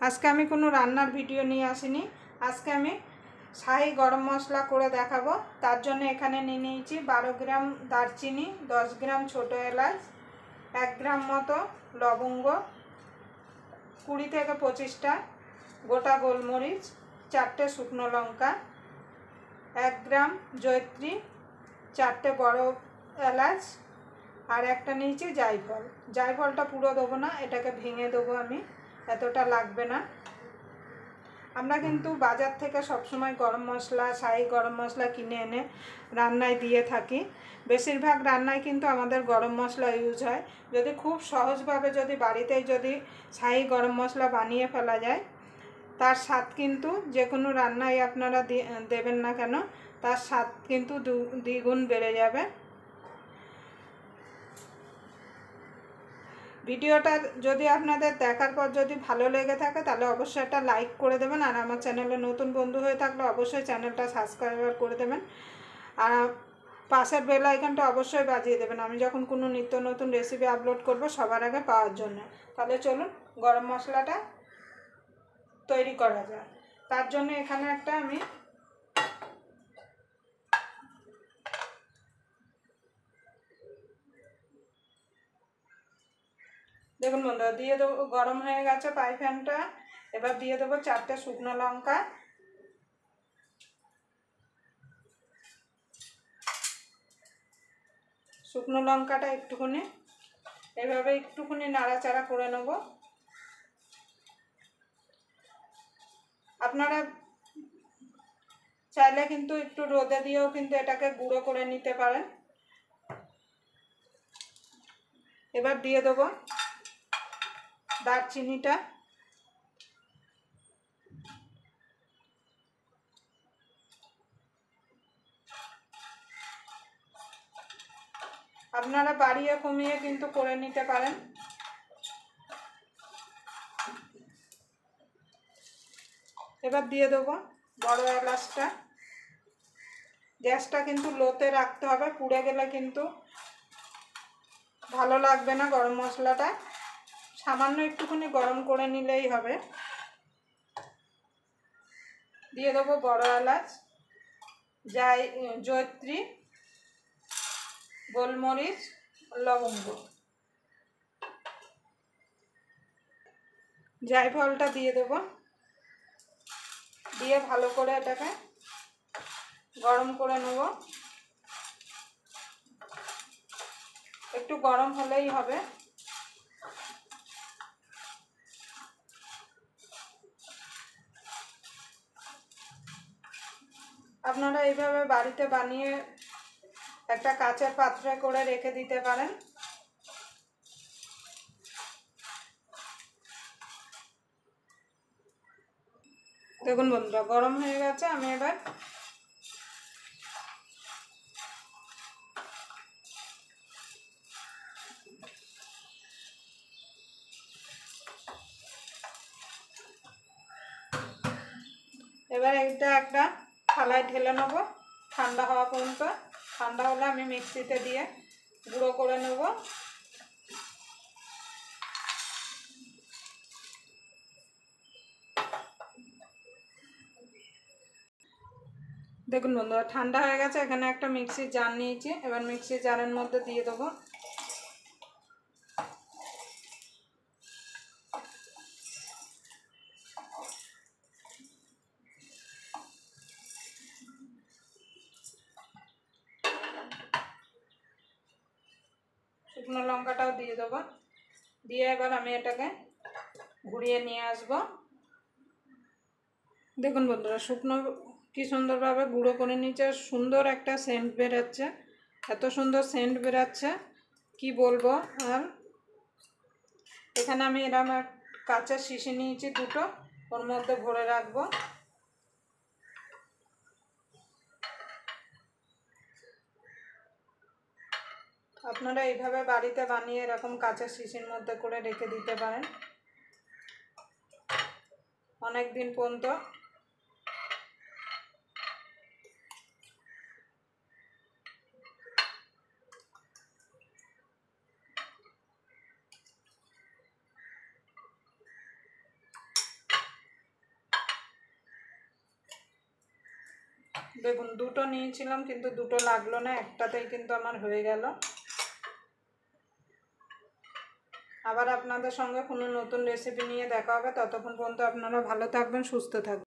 আজকে আমি কোনো রান্নার ভিডিও নিয়ে আসিনি। আজকে আমি শাহি গরম মশলা করে দেখাবো। তার জন্য এখানে নিয়ে নিয়েছি 12 গ্রাম দারচিনি, 10 গ্রাম ছোটো এলাচ, 1 গ্রাম মতো লবঙ্গ, 20 থেকে 25টা গোটা গোলমরিচ, 4টে শুকনো লঙ্কা, 1 গ্রাম জয়িত্রী, 4টে বড় এলাচ আর একটা নিয়েছি জায়ফল। জায়ফলটা পুরো দেবো না, এটাকে ভেঙে দেবো আমি, এতটা লাগবে না। আমরা কিন্তু বাজার থেকে সবসময় গরম মশলা, শাহি গরম মশলা কিনে এনে রান্নায় দিয়ে থাকি। বেশিরভাগ রান্নায় কিন্তু আমাদের গরম মশলা ইউজ হয়। যদি খুব সহজভাবে যদি বাড়িতেই যদি শাহি গরম মশলা বানিয়ে ফেলা যায়, তার স্বাদ কিন্তু যে কোনো রান্নায় আপনারা দেবেন না কেন, তার স্বাদ কিন্তু দ্বিগুণ বেড়ে যাবে। ভিডিওটা যদি আপনাদের দেখার পর যদি ভালো লেগে থাকে তাহলে অবশ্যই একটা লাইক করে দেবেন, আর আমার চ্যানেলে নতুন বন্ধু হয়ে থাকলে অবশ্যই চ্যানেলটা সাবস্ক্রাইব করে দেবেন, আর পাশের বেল আইকনটা অবশ্যই বাজিয়ে দেবেন আমি যখন কোনো নিত্য নতুন রেসিপি আপলোড করব সবার আগে পাওয়ার জন্য। তাহলে চলুন গরম মশলাটা তৈরি করা যায়। তার জন্য এখানে একটা আমি দেখুন বন্ধুরা দিয়ে দেবো, গরম হয়ে গেছে ফ্রাই প্যানটা। এবার দিয়ে দেবো 4টে শুকনো লঙ্কা, শুকনো লঙ্কাটা একটুখানি এভাবে একটুখানি নাড়াচাড়া করে নেব। আপনারা চাইলে কিন্তু একটু রোদে দিয়েও কিন্তু এটাকে গুঁড়ো করে নিতে পারেন। এবার দিয়ে দেবো দারচিনিটা, আপনারা বাড়িয়ে কমিয়ে কিন্তু করে নিতে পারেন। এবার দিয়ে দেবো বড় এলাচটা। গ্যাসটা কিন্তু লোতে রাখতে হবে, পুড়ে গেলে কিন্তু ভালো লাগবে না গরম মশলাটা। সামান্য একটুখানি গরম করে নিলেই হবে। দিয়ে দেবো বড় এলাচ, জয়িত্রী, গোলমরিচ, লবঙ্গ, জায়ফলটা দিয়ে দেবো। দিয়ে ভালো করে এটাকে গরম করে নেব। একটু গরম হলেই হবে। আপনারা এইভাবে বাড়িতে বানিয়ে একটা কাচের পাত্রে করে রেখে দিতে পারেন। দেখুন বন্ধুরা গরম হয়ে গেছে। আমি এবার এটা একটা থালায় ঢেলে নেব ঠান্ডা হওয়া পর্যন্ত। ঠান্ডা হলে আমি মিক্সিতে দিয়ে গুঁড়ো করে নেব। দেখুন বন্ধুরা ঠান্ডা হয়ে গেছে। এখানে একটা মিক্সির জার নিয়েছি। এবার মিক্সির জারের মধ্যে দিয়ে দেবো শুকনো লঙ্কাটাও দিয়ে দেবো। দিয়ে এবার আমি এটাকে ঘুরিয়ে নিয়ে আসব। দেখুন বন্ধুরা শুকনো কি সুন্দরভাবে গুঁড়ো করে নিচ্ছে। সুন্দর একটা সেন্ট বেরোচ্ছে, এত সুন্দর সেন্ট বেরোচ্ছে কি বলবো। আর এখানে আমি এরকম এক কাঁচের শিশি নিয়েছি দুটো, ওর মধ্যে ভরে রাখবো। আপনারা এইভাবে বাড়িতে বানিয়ে এরকম কাঁচের শিশির মধ্যে করে রেখে দিতে পারেন অনেক দিন পর্যন্ত। দেখুন দুটো নিয়েছিলাম কিন্তু দুটো লাগলো না, একটাতেই কিন্তু আমার হয়ে গেল। আবার আপনাদের সঙ্গে কোনো নতুন রেসিপি নিয়ে দেখা হবে, ততক্ষণ পর্যন্ত আপনারা ভালো থাকবেন, সুস্থ থাকবেন।